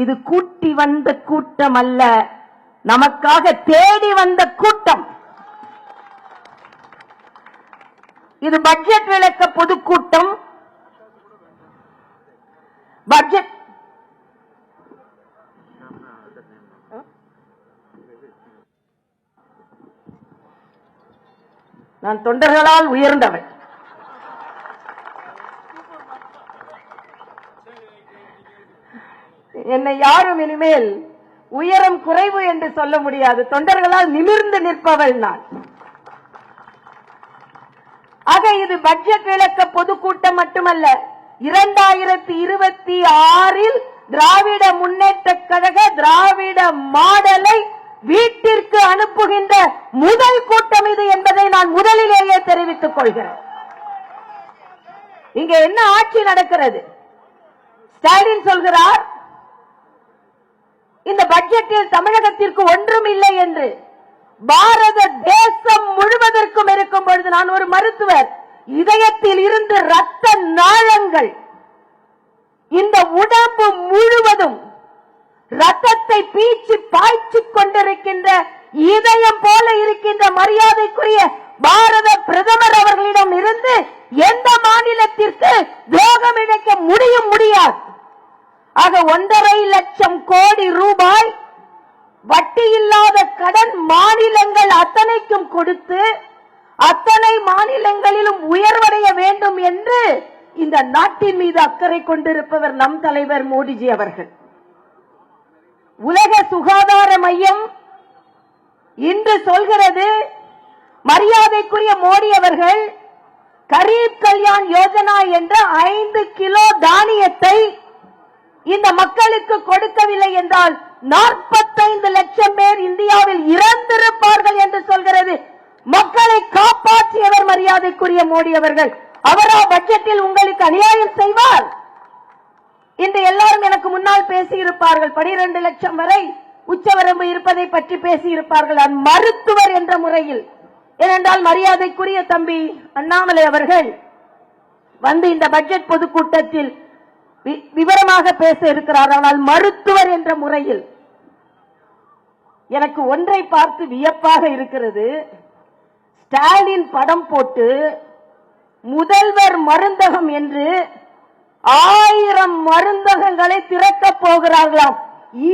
இது கூட்டி வந்த கூட்டம் அல்ல, நமக்காக தேடி வந்த கூட்டம். இது பட்ஜெட் விளக்க பொதுக்கூட்டம். பட்ஜெட் நான் தொண்டர்களால் உயர்ந்தவன். என்னை யாரும் இனிமேல் உயரம் குறைவு என்று சொல்ல முடியாது. தொண்டர்களால் நிமிர்ந்து நிற்பவள் நான். ஆக இது பட்ஜெட் விளக்க பொதுக்கூட்டம் மட்டுமல்ல, 2026 திராவிட முன்னேற்ற கழக திராவிட மாடலை வீட்டிற்கு அனுப்புகின்ற முதல் கூட்டம் இது என்பதை நான் முதலிலேயே தெரிவித்துக் கொள்கிறேன். இங்க என்ன ஆட்சி நடக்கிறது? ஸ்டாலின் சொல்கிறார் இந்த பட்ஜெட்டில் தமிழகத்திற்கு ஒன்றும் இல்லை என்று. பாரத தேசம் முழுவதற்கும் இருக்கும் பொழுது, நான் ஒரு மருத்துவர், இதயத்தில் இருந்து ரத்த நாளங்கள் இந்த உடம்பு முழுவதும் ரத்தத்தை பீச்சி பாய்ச்சிக் கொண்டிருக்கின்ற இதயம் போல இருக்கின்ற மரியாதைக்குரிய பாரத பிரதமர் அவர்களிடம் இருந்து எந்த மாநிலத்திற்கு துரோகம் இழைக்க முடியாது. ஆக 1.5 லட்சம் கோடி ரூபாய் வட்டி இல்லாத கடன் மாநிலங்கள் அத்தனைக்கும் கொடுத்து அத்தனை மாநிலங்களிலும் உயர்வடைய வேண்டும் என்று இந்த நாட்டின் மீது அக்கறை கொண்டிருப்பவர் நம் தலைவர் மோடிஜி அவர்கள். உலக சுகாதார மையம் இன்று சொல்கிறது, மரியாதைக்குரிய மோடி அவர்கள் கரீப் கல்யாண் யோஜனா என்ற 5 கிலோ தானியத்தை இந்த மக்களுக்கு கொடுக்கவில்லை என்றால் 45 லட்சம் பேர் இந்தியாவில் இறந்திருப்பார்கள் என்று சொல்கிறது. மக்களை காப்பாற்றியவர் மரியாதைக்குரிய மோடி அவர்கள். அவரா பட்ஜெட்டில் உங்களுக்கு அநியாயம் செய்வார்? இன்று எல்லாரும் எனக்கு முன்னால் பேசியிருப்பார்கள், 12 லட்சம் வரை உச்சவரம்பு இருப்பதை பற்றி பேசியிருப்பார்கள். நான் மருத்துவர் என்ற முறையில், ஏனென்றால் மரியாதைக்குரிய தம்பி அண்ணாமலை அவர்கள் வந்து இந்த பட்ஜெட் பொதுக்கூட்டத்தில் விவரமாக பேச இருக்கிறார். ஆனால் மருத்துவர் என்ற முறையில் எனக்கு ஒன்றை பார்த்து வியப்பாக இருக்கிறது. ஸ்டாலின் படம் போட்டு முதல்வர் மருந்தகம் என்று 1000 மருந்தகங்களை திறக்கப் போகிறார்களாம்.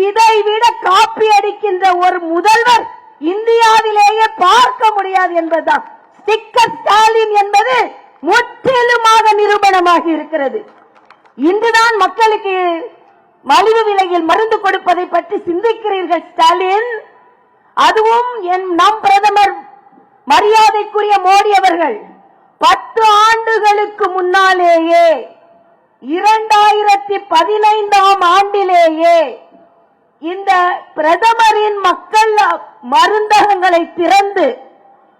இதைவிட காப்பி அடிக்கின்ற ஒரு முதல்வர் இந்தியாவிலேயே பார்க்க முடியாது என்பதுதான் ஸ்டிக்கர் ஸ்டாலின் என்பது முற்றிலுமாக நிரூபணமாகி இருக்கிறது. இன்றுதான் மக்களுக்கு மலிவு விலையில் மருந்து கொடுப்பதை பற்றி சிந்திக்கிறீர்கள் ஸ்டாலின். அதுவும் நம் பிரதமர் மரியாதைக்குரிய மோடி அவர்கள் 10 ஆண்டுகளுக்கு முன்னாலேயே 2015ஆம் ஆண்டிலேயே இந்த பிரதமரின் மக்கள் மருந்தகங்களை திறந்து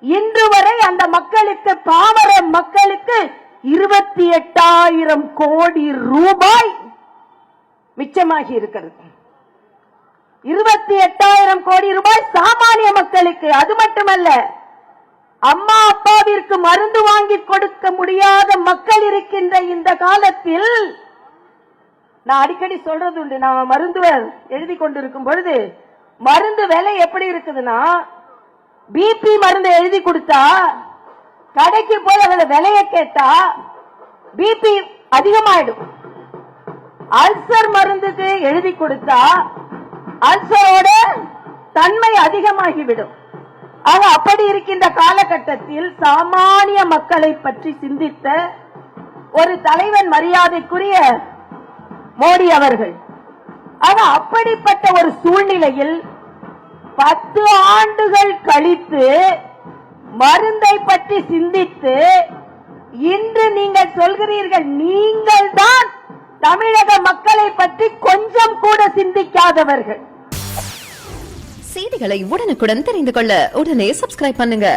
இன்று வரை அந்த மக்களுக்கு, பாமர மக்களுக்கு 28,000 கோடி ரூபாய் மிச்சமாகி இருக்கிறது. 28,000 கோடி ரூபாய் சாமானிய மக்களுக்கு. அது மட்டுமல்ல, அம்மா அப்பாவிற்கு மருந்து வாங்கி கொடுக்க முடியாத மக்கள் இருக்கின்ற இந்த காலத்தில், நான் அடிக்கடி சொல்றது உண்டு, நான் மருந்துவர் எழுதி கொண்டிருக்கும் பொழுது மருந்து விலை எப்படி இருக்குதுன்னா, பிபி மருந்து எழுதி கொடுத்தா கடைக்கு போய் அதோட விலையை கேட்டா பிபி அதிகமாயிடும். அல்சர் மருந்துக்கு எழுதி கொடுத்தா அல்சரோட தன்மை அதிகமாகிவிடும். ஆக அப்படி இருக்கின்ற காலகட்டத்தில் சாமானிய மக்களை பற்றி சிந்தித்த ஒரு தலைவன் மரியாதைக்குரிய மோடி அவர்கள். ஆக அப்படிப்பட்ட ஒரு சூழ்நிலையில் 10 ஆண்டுகள் கழித்து மருந்தை பற்றி சிந்தித்து இன்று நீங்கள் சொல்கிறீர்கள், நீங்கள் தான் தமிழக மக்களை பற்றி கொஞ்சம் கூட சிந்திக்காதவர்கள். செய்திகளை உடனுக்குடன் தெரிந்து கொள்ள உடனே சப்ஸ்கிரைப் பண்ணுங்க.